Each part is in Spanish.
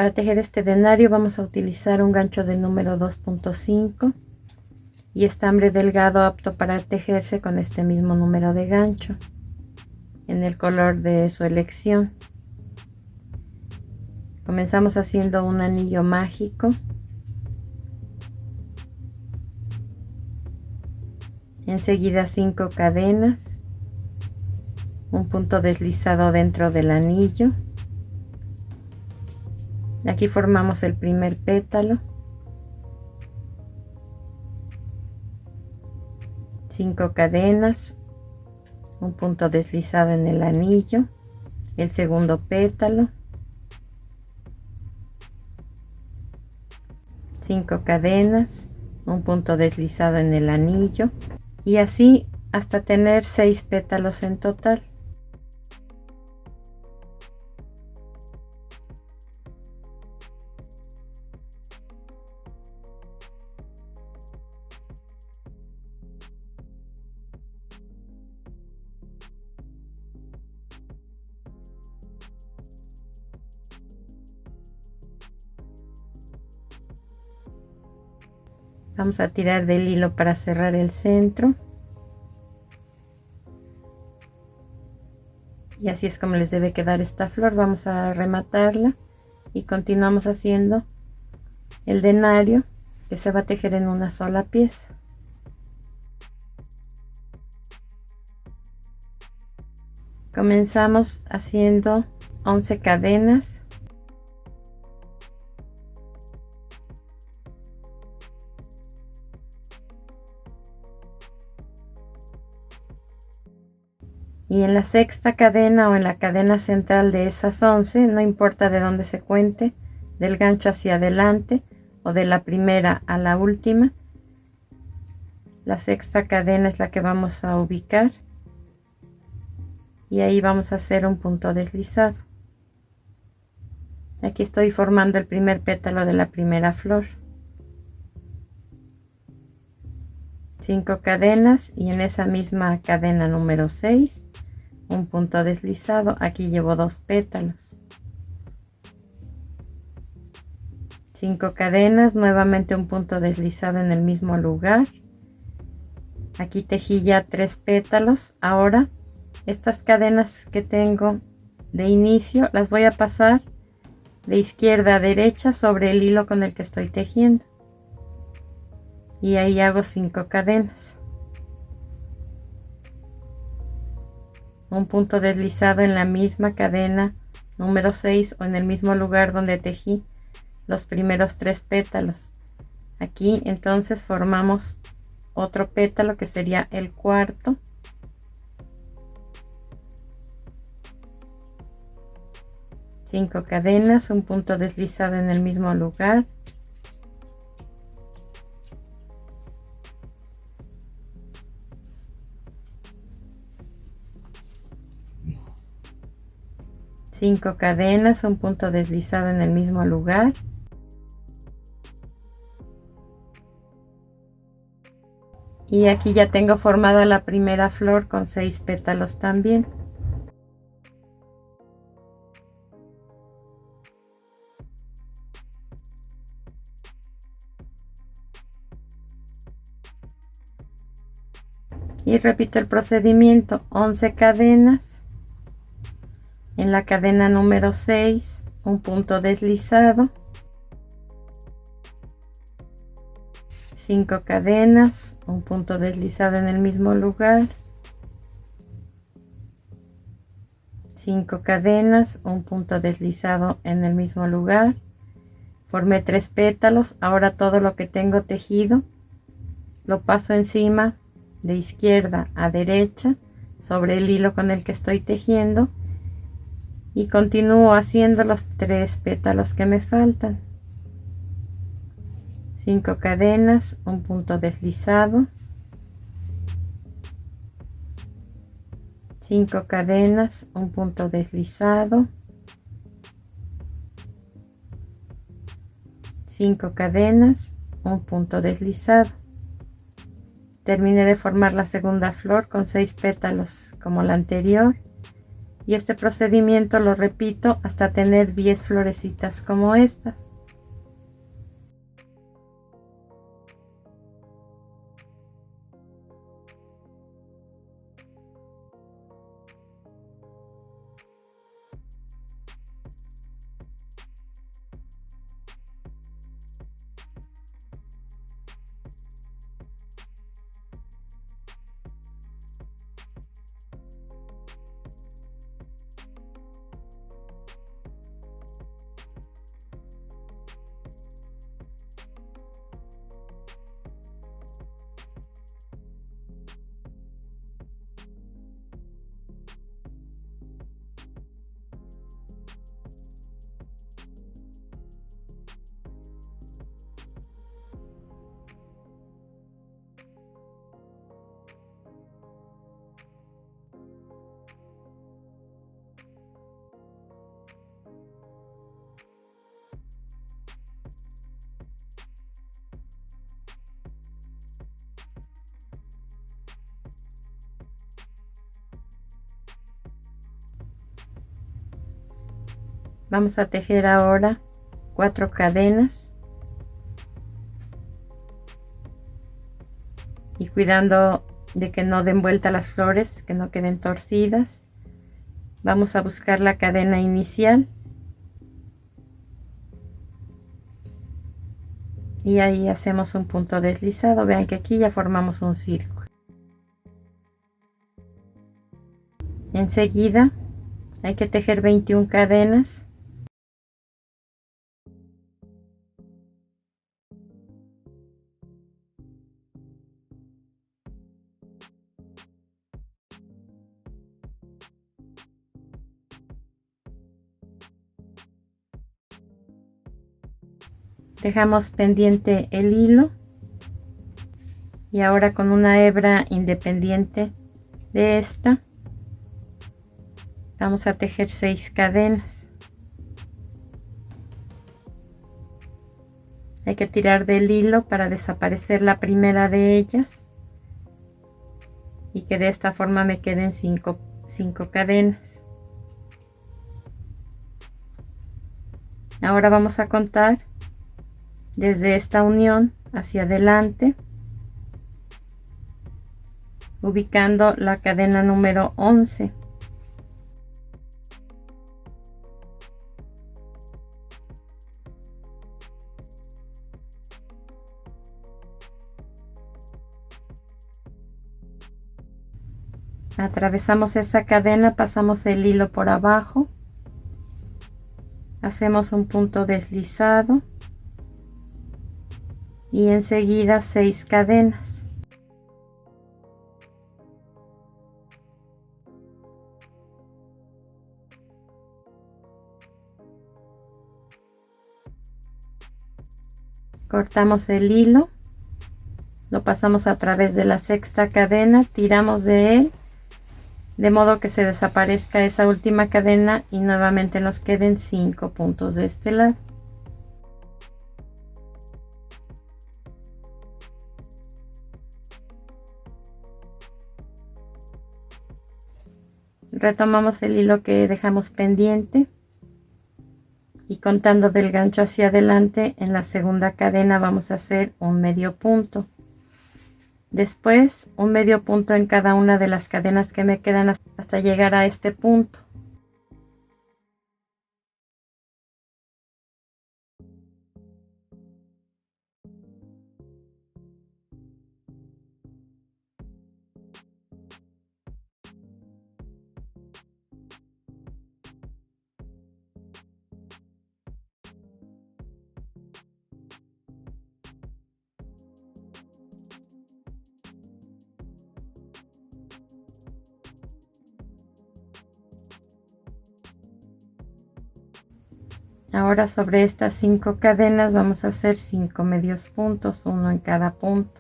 Para tejer este denario vamos a utilizar un gancho del número 2.5 y estambre delgado apto para tejerse con este mismo número de gancho en el color de su elección. Comenzamos haciendo un anillo mágico, enseguida 5 cadenas, un punto deslizado dentro del anillo. Aquí formamos el primer pétalo, 5 cadenas, un punto deslizado en el anillo, el segundo pétalo, 5 cadenas, un punto deslizado en el anillo, y así hasta tener 6 pétalos en total. Vamos a tirar del hilo para cerrar el centro. Y así es como les debe quedar esta flor. Vamos a rematarla y continuamos haciendo el denario, que se va a tejer en una sola pieza. Comenzamos haciendo 11 cadenas. Y en la sexta cadena o en la cadena central de esas 11, no importa de dónde se cuente, del gancho hacia adelante o de la primera a la última, la sexta cadena es la que vamos a ubicar y ahí vamos a hacer un punto deslizado. Aquí estoy formando el primer pétalo de la primera flor. 5 cadenas y en esa misma cadena número 6 un punto deslizado. Aquí llevo 2 pétalos, 5 cadenas, nuevamente un punto deslizado en el mismo lugar. Aquí tejí ya 3 pétalos. Ahora estas cadenas que tengo de inicio las voy a pasar de izquierda a derecha sobre el hilo con el que estoy tejiendo y ahí hago 5 cadenas, un punto deslizado en la misma cadena número 6 o en el mismo lugar donde tejí los primeros 3 pétalos. Aquí entonces formamos otro pétalo que sería el cuarto, cinco cadenas, un punto deslizado en el mismo lugar, cinco cadenas, un punto deslizado en el mismo lugar, y aquí ya tengo formada la primera flor con 6 pétalos también. Y repito el procedimiento, 11 cadenas, en la cadena número 6 un punto deslizado, 5 cadenas, un punto deslizado en el mismo lugar, 5 cadenas, un punto deslizado en el mismo lugar, formé 3 pétalos. Ahora todo lo que tengo tejido lo paso encima de izquierda a derecha sobre el hilo con el que estoy tejiendo y continúo haciendo los 3 pétalos que me faltan. 5 cadenas, un punto deslizado, 5 cadenas, un punto deslizado, 5 cadenas, un punto deslizado. Terminé de formar la segunda flor con 6 pétalos como la anterior y este procedimiento lo repito hasta tener 10 florecitas como estas. Vamos a tejer ahora 4 cadenas y cuidando de que no den vuelta las flores, que no queden torcidas. Vamos a buscar la cadena inicial y ahí hacemos un punto deslizado. Vean que aquí ya formamos un círculo. Enseguida hay que tejer 21 cadenas. Dejamos pendiente el hilo y ahora con una hebra independiente de esta vamos a tejer 6 cadenas. Hay que tirar del hilo para desaparecer la primera de ellas y que de esta forma me queden 5 cadenas. Ahora vamos a contar desde esta unión hacia adelante, ubicando la cadena número 11. Atravesamos esa cadena, pasamos el hilo por abajo, hacemos un punto deslizado y enseguida 6 cadenas. Cortamos el hilo, lo pasamos a través de la sexta cadena, tiramos de él de modo que se desaparezca esa última cadena y nuevamente nos queden 5 puntos de este lado. Retomamos el hilo que dejamos pendiente y contando del gancho hacia adelante en la segunda cadena vamos a hacer un medio punto. Después un medio punto en cada una de las cadenas que me quedan hasta llegar a este punto. Ahora sobre estas 5 cadenas vamos a hacer 5 medios puntos, uno en cada punto.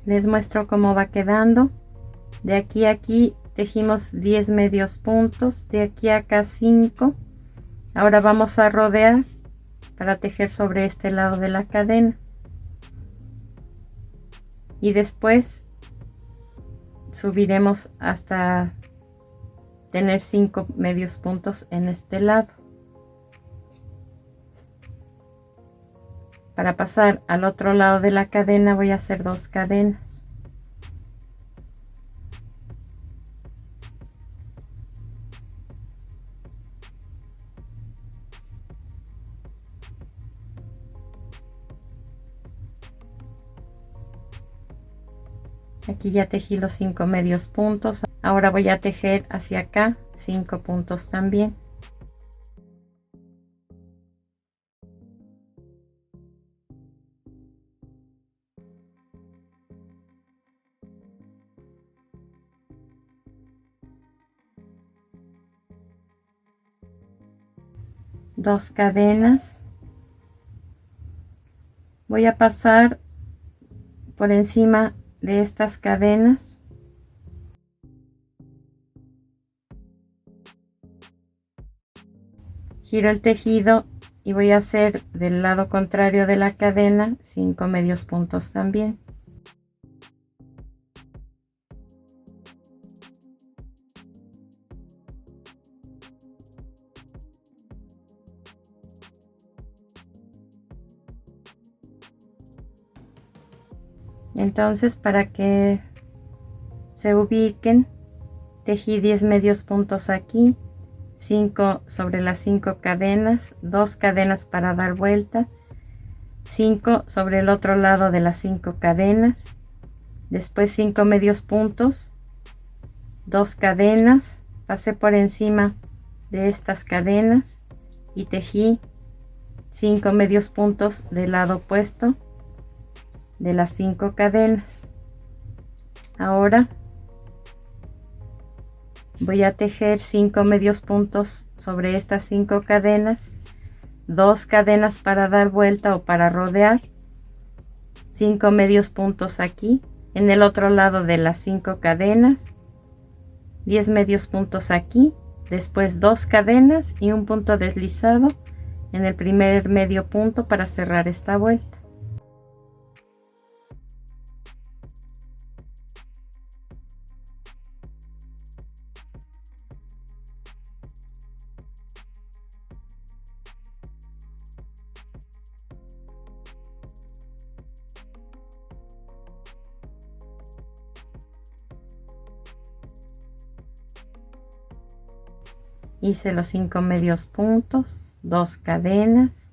Les muestro cómo va quedando. De aquí a aquí tejimos 10 medios puntos, de aquí a acá 5. Ahora vamos a rodear para tejer sobre este lado de la cadena y después subiremos hasta tener 5 medios puntos en este lado. Para pasar al otro lado de la cadena voy a hacer 2 cadenas. Aquí ya tejí los 5 medios puntos. Ahora voy a tejer hacia acá 5 puntos también. Dos cadenas. Voy a pasar por encima de estas cadenas. Giro el tejido y voy a hacer del lado contrario de la cadena 5 medios puntos también. Entonces, para que se ubiquen, tejí 10 medios puntos aquí, 5 sobre las 5 cadenas, 2 cadenas para dar vuelta, 5 sobre el otro lado de las 5 cadenas, después 5 medios puntos, 2 cadenas, pasé por encima de estas cadenas y tejí 5 medios puntos del lado opuesto de las 5 cadenas. Ahora voy a tejer 5 medios puntos sobre estas 5 cadenas, 2 cadenas para dar vuelta o para rodear, 5 medios puntos aquí en el otro lado de las 5 cadenas, 10 medios puntos aquí, después 2 cadenas y un punto deslizado en el primer medio punto para cerrar esta vuelta. Hice los 5 medios puntos, 2 cadenas,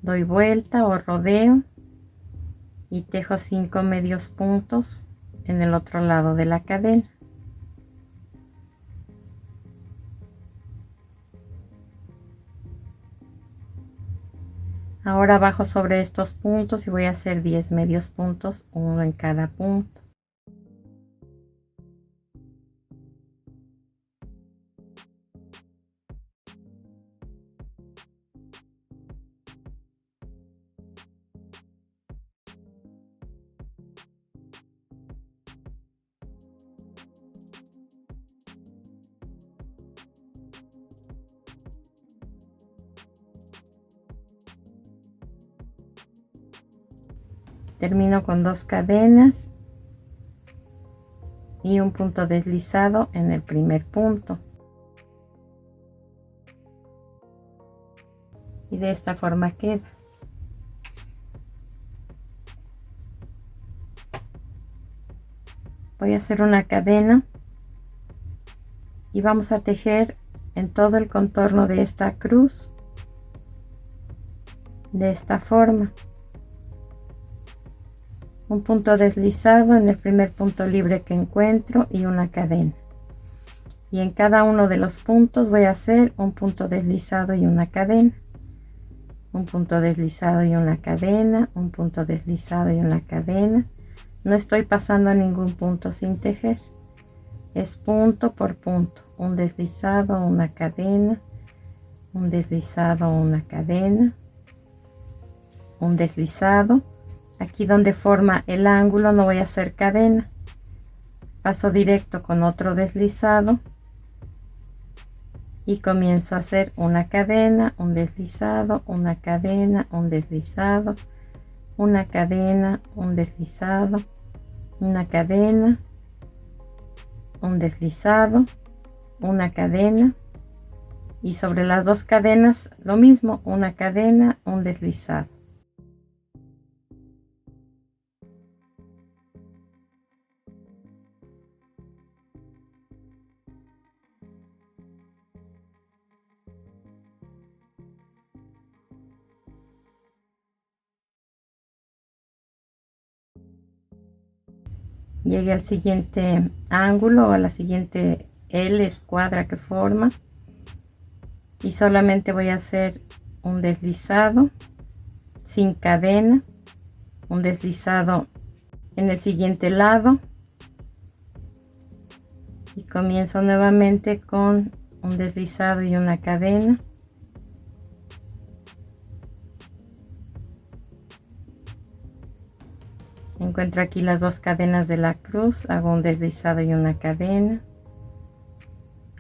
doy vuelta o rodeo y tejo 5 medios puntos en el otro lado de la cadena. Ahora bajo sobre estos puntos y voy a hacer 10 medios puntos, uno en cada punto. Termino con 2 cadenas y un punto deslizado en el primer punto. Y de esta forma queda. Voy a hacer una cadena y vamos a tejer en todo el contorno de esta cruz de esta forma. Un punto deslizado en el primer punto libre que encuentro y una cadena, y en cada uno de los puntos voy a hacer un punto deslizado y una cadena, un punto deslizado y una cadena, un punto deslizado y una cadena. No estoy pasando a ningún punto sin tejer, es punto por punto, un deslizado, una cadena, un deslizado, una cadena, un deslizado Aquí donde forma el ángulo no voy a hacer cadena, paso directo con otro deslizado y comienzo a hacer una cadena, un deslizado, una cadena, un deslizado, una cadena, un deslizado, una cadena, un deslizado, una cadena, y sobre las dos cadenas lo mismo, una cadena, un deslizado. Llegué al siguiente ángulo o a la siguiente L escuadra que forma y solamente voy a hacer un deslizado sin cadena, un deslizado en el siguiente lado y comienzo nuevamente con un deslizado y una cadena. Encuentro aquí las dos cadenas de la cruz, hago un deslizado y una cadena.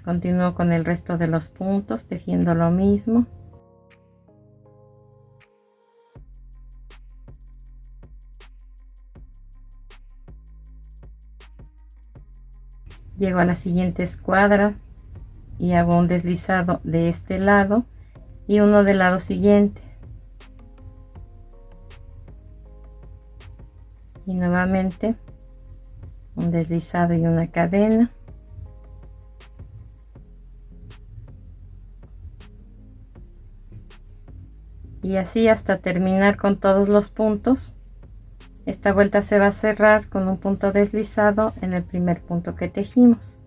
Continúo con el resto de los puntos tejiendo lo mismo. Llego a la siguiente escuadra y hago un deslizado de este lado y uno del lado siguiente. Y nuevamente un deslizado y una cadena. Y así hasta terminar con todos los puntos. Esta vuelta se va a cerrar con un punto deslizado en el primer punto que tejimos.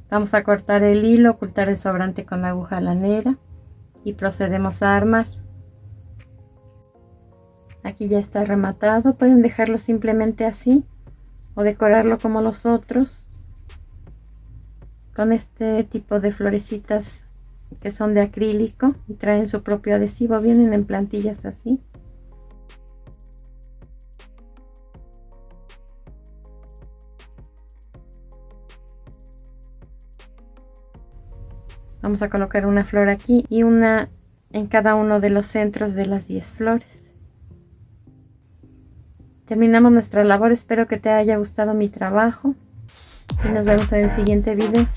Vamos a cortar el hilo, ocultar el sobrante con aguja lanera y procedemos a armar. Aquí ya está rematado, pueden dejarlo simplemente así o decorarlo como los otros con este tipo de florecitas que son de acrílico y traen su propio adhesivo, vienen en plantillas así. Vamos a colocar una flor aquí y una en cada uno de los centros de las 10 flores. Terminamos nuestra labor, espero que te haya gustado mi trabajo y nos vemos en el siguiente video.